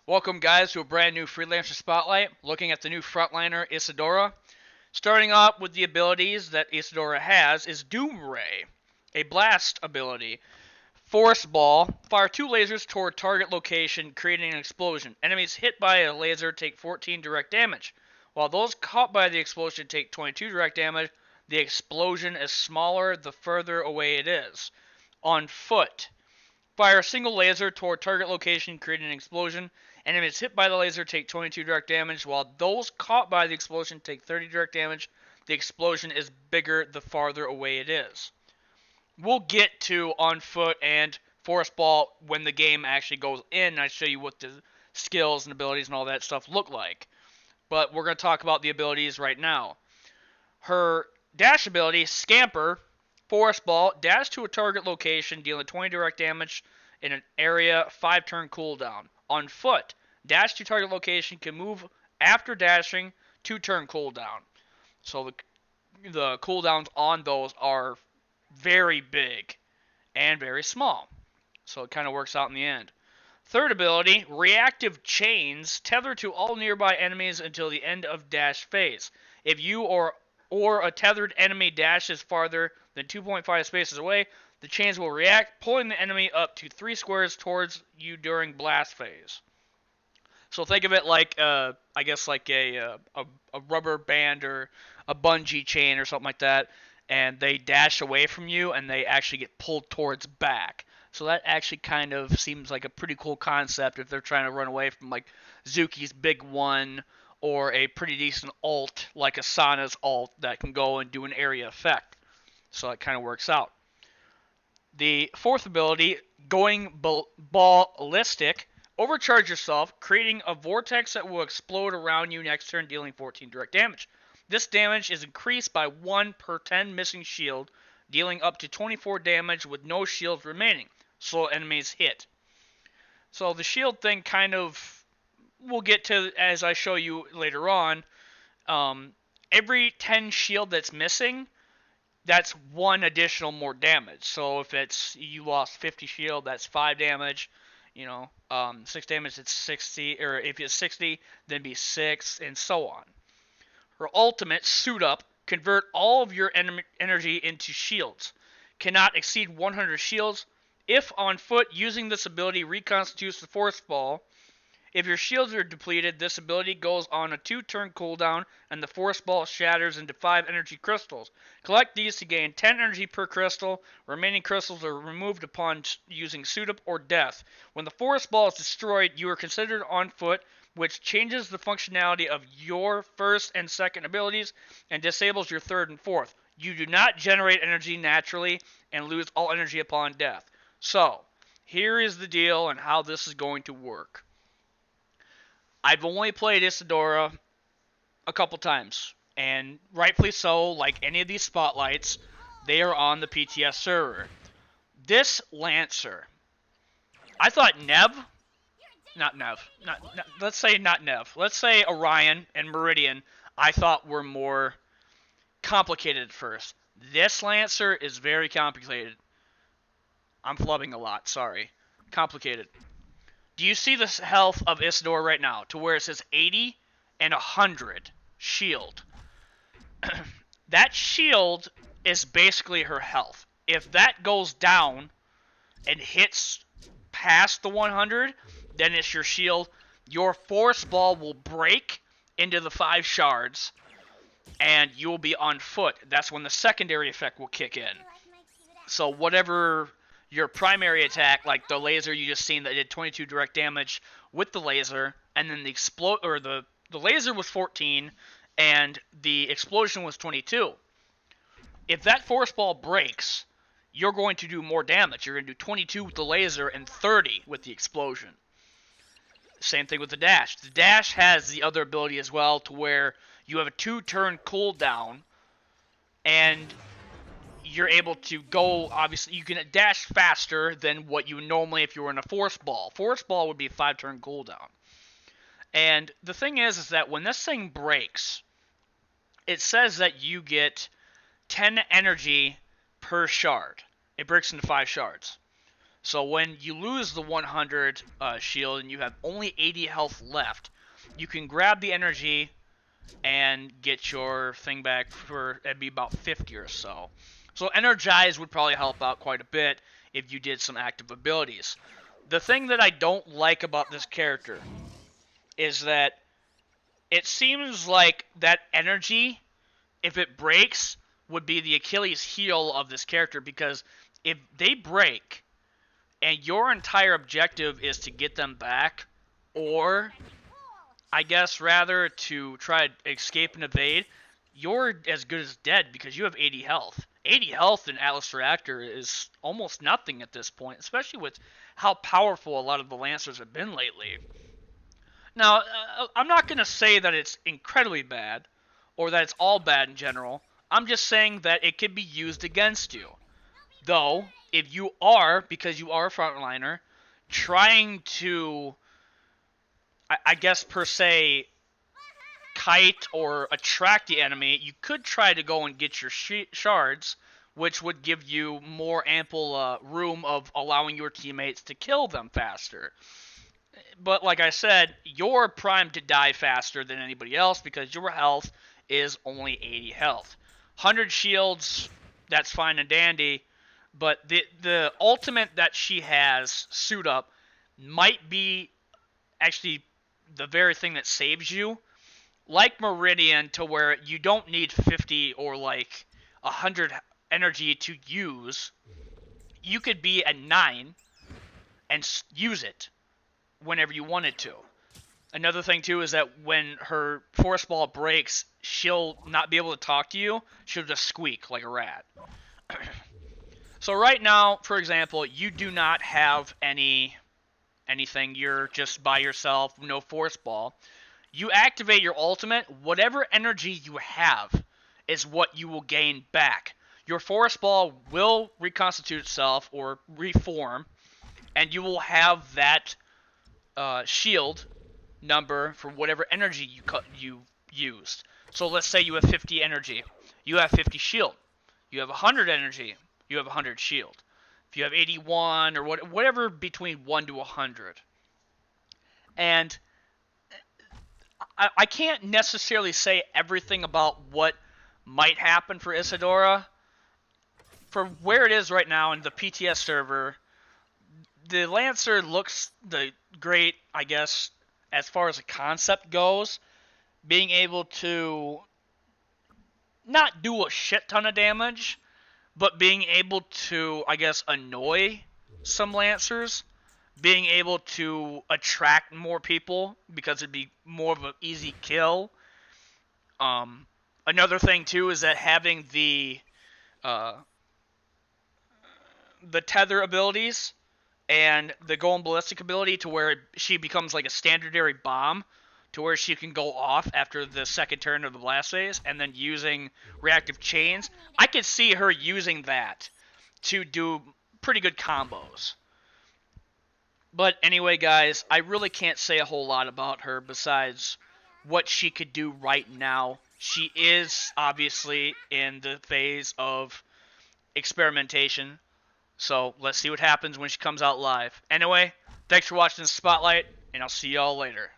Welcome guys to a brand new Freelancer Spotlight, looking at the new Frontliner Isadora. Starting off with the abilities that Isadora has is Doom Ray, a blast ability. Forceball, fire 2 lasers toward target location, creating an explosion. Enemies hit by a laser take 14 direct damage, while those caught by the explosion take 22 direct damage. The explosion is smaller the further away it is. On foot, fire a single laser toward target location, creating an explosion. Enemies hit by the laser take 22 direct damage, while those caught by the explosion take 30 direct damage. The explosion is bigger the farther away it is. We'll get to on foot and Forceball when the game actually goes in and I show you what the skills and abilities and all that stuff look like. But we're going to talk about the abilities right now. Her dash ability, Scamper, Forceball, dash to a target location, dealing 20 direct damage in an area, 5 turn cooldown. On foot, dash to target location, can move after dashing, 2 turn cooldown. So the cooldowns on those are very big and very small. So it kind of works out in the end. Third ability, Reactive Chains, tether to all nearby enemies until the end of dash phase. If you or a tethered enemy dashes farther than 2.5 spaces away, the chains will react, pulling the enemy up to 3 squares towards you during blast phase. So think of it like, I guess like a rubber band or a bungee chain or something like that, and they dash away from you and they actually get pulled towards back. So that actually kind of seems like a pretty cool concept if they're trying to run away from like Zuki's Big One or a pretty decent ult like Asana's ult that can go and do an area effect. So it kind of works out. The fourth ability, Going Ballistic, overcharge yourself, creating a vortex that will explode around you next turn, dealing 14 direct damage. This damage is increased by 1 per 10 missing shield, dealing up to 24 damage with no shields remaining, so enemies hit. So the shield thing kind of, we'll get to as I show you later on. Every 10 shield that's missing, that's 1 additional more damage. So if it's you lost 50 shield, that's 5 damage. 6 damage, it's 60, or if it's 60, then it'd be 6, and so on. Her ultimate, Suit Up, convert all of your energy into shields. Cannot exceed 100 shields. If on foot, using this ability reconstitutes the Forceball. If your shields are depleted, this ability goes on a 2-turn cooldown, and the Forceball shatters into 5 energy crystals. Collect these to gain 10 energy per crystal. Remaining crystals are removed upon using Suit Up or Death. When the Forceball is destroyed, you are considered on foot, which changes the functionality of your first and second abilities and disables your third and fourth. You do not generate energy naturally and lose all energy upon death. So, here is the deal on how this is going to work. I've only played Isadora a couple times, and rightfully so, like any of these spotlights, they are on the PTS server. This Lancer, I thought let's say Orion and Meridian, I thought were more complicated at first. This Lancer is very complicated. I'm flubbing a lot, sorry. Complicated. Do you see the health of Isadora right now, to where it says 80 and 100 shield? That shield is basically her health. If that goes down and hits past the 100, then it's your shield. Your Forceball will break into the 5 shards, and you'll be on foot. That's when the secondary effect will kick in. So whatever your primary attack, like the laser you just seen that did 22 direct damage with the laser, and then the laser was 14, and the explosion was 22. If that Forceball breaks, you're going to do more damage. You're going to do 22 with the laser and 30 with the explosion. Same thing with the dash. The dash has the other ability as well, to where you have a 2-turn cooldown, and you're able to go, obviously, you can dash faster than what you would normally if you were in a Forceball. Forceball would be a 5-turn cooldown. And the thing is that when this thing breaks, it says that you get 10 energy per shard. It breaks into 5 shards. So when you lose the 100 shield and you have only 80 health left, you can grab the energy and get your thing back for, it'd be about 50 or so. So Energize would probably help out quite a bit if you did some active abilities. The thing that I don't like about this character is that it seems like that energy, if it breaks, would be the Achilles heel of this character, because if they break and your entire objective is to get them back, or I guess rather to try to escape and evade, you're as good as dead because you have 80 health. 80 health in Atlas Reactor is almost nothing at this point, especially with how powerful a lot of the Lancers have been lately. Now, I'm not going to say that it's incredibly bad, or that it's all bad in general. I'm just saying that it can be used against you. Though, if you are, because you are a frontliner, trying to, I guess per se, kite or attract the enemy, you could try to go and get your shards, which would give you more ample room of allowing your teammates to kill them faster. But like I said, you're primed to die faster than anybody else because your health is only 80 health. 100 shields, that's fine and dandy, but the ultimate that she has, Suit Up, might be actually the very thing that saves you. Like Meridian, to where you don't need 50 or like 100 energy to use. You could be at 9 and use it whenever you wanted to. Another thing too is that when her Forceball breaks, she'll not be able to talk to you. She'll just squeak like a rat. So right now, for example, you do not have anything. You're just by yourself, no Forceball. You activate your ultimate, whatever energy you have is what you will gain back. Your Forceball will reconstitute itself or reform, and you will have that shield number for whatever energy you used. So let's say you have 50 energy, you have 50 shield. You have 100 energy, you have 100 shield. If you have 81 or whatever between 1 to 100. And I can't necessarily say everything about what might happen for Isadora. For where it is right now in the PTS server, the Lancer looks great, I guess, as far as the concept goes. Being able to not do a shit ton of damage, but being able to, I guess, annoy some Lancers. Being able to attract more people because it'd be more of an easy kill. Another thing too is that having the tether abilities and the going ballistic ability, to where she becomes like a standardary bomb, to where she can go off after the second turn of the blast phase, and then using reactive chains. I could see her using that to do pretty good combos. But anyway, guys, I really can't say a whole lot about her besides what she could do right now. She is obviously in the phase of experimentation, so let's see what happens when she comes out live. Anyway, thanks for watching the Spotlight, and I'll see y'all later.